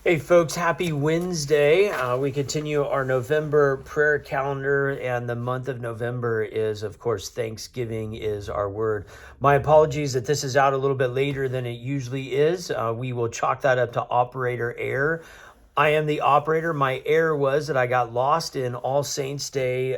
Hey folks, happy Wednesday. We continue our November prayer calendar, and the month of November is, of course, Thanksgiving is our word. My apologies that this is out a little bit later than it usually is. We will chalk that up to operator error. I am the operator. My error was that I got lost in All Saints Day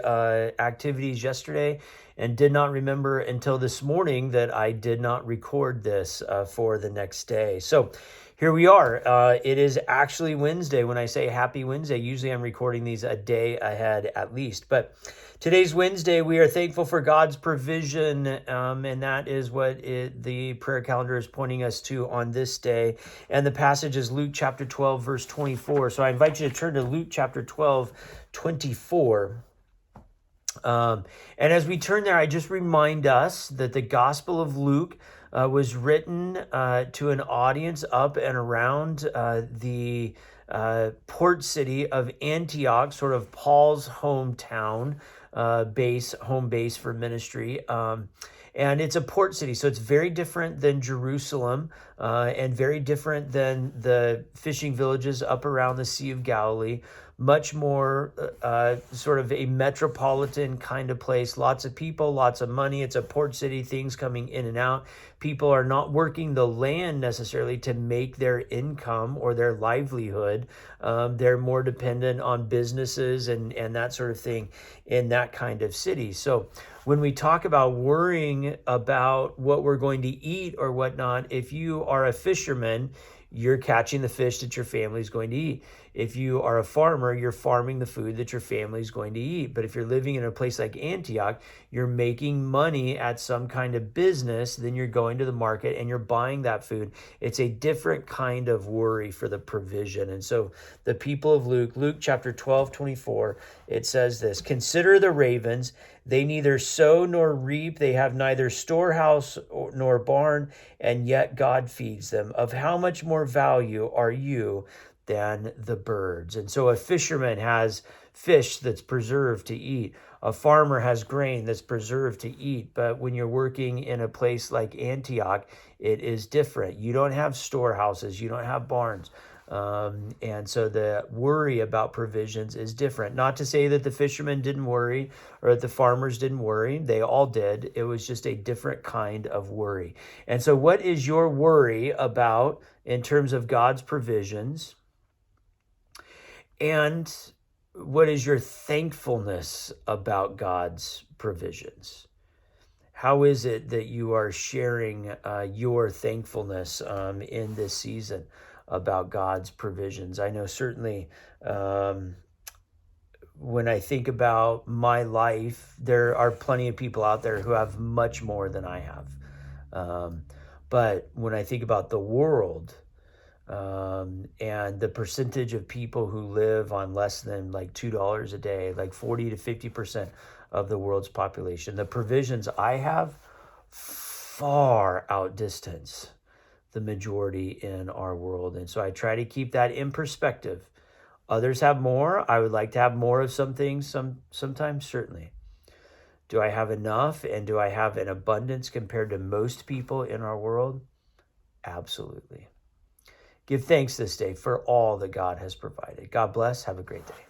activities yesterday and did not remember until this morning that I did not record this for the next day. So here we are. It is actually Wednesday. When I say happy Wednesday, usually I'm recording these a day ahead at least. But today's Wednesday. We are thankful for God's provision, and that is what the prayer calendar is pointing us to on this day. And the passage is Luke chapter 12, verse 24. So I invite you to turn to Luke chapter 12, 24. And as we turn there, I just remind us that the Gospel of Luke was written to an audience up and around the port city of Antioch, sort of Paul's hometown home base for ministry. And it's a port city, so it's very different than Jerusalem and very different than the fishing villages up around the Sea of Galilee. Much more sort of a metropolitan kind of place. Lots of people, lots of money. It's a port city, things coming in and out. People are not working the land necessarily to make their income or their livelihood. They're more dependent on businesses and that sort of thing in that kind of city. So when we talk about worrying about what we're going to eat or whatnot, if you are a fisherman, you're catching the fish that your family is going to eat. If you are a farmer, you're farming the food that your family is going to eat. But if you're living in a place like Antioch, you're making money at some kind of business, then you're going to the market and you're buying that food. It's a different kind of worry for the provision. And so the people of Luke chapter 12, 24, it says this: "Consider the ravens, they neither sow nor reap, they have neither storehouse nor barn, and yet God feeds them. Of how much more value are you than the birds?" And so a fisherman has fish that's preserved to eat. A farmer has grain that's preserved to eat. But when you're working in a place like Antioch, it is different. You don't have storehouses, you don't have barns. And so the worry about provisions is different. Not to say that the fishermen didn't worry or that the farmers didn't worry. They all did. It was just a different kind of worry. And so what is your worry about in terms of God's provisions? And what is your thankfulness about God's provisions? How is it that you are sharing your thankfulness in this season about God's provisions? I know certainly when I think about my life, there are plenty of people out there who have much more than I have. But when I think about the world, and the percentage of people who live on less than like $2 a day, like 40 to 50% of the world's population, the provisions I have far outdistance the majority in our world. And so I try to keep that in perspective. Others have more. I would like to have more of some things, sometimes, certainly. Do I have enough, and do I have an abundance compared to most people in our world? Absolutely. Give thanks this day for all that God has provided. God bless. Have a great day.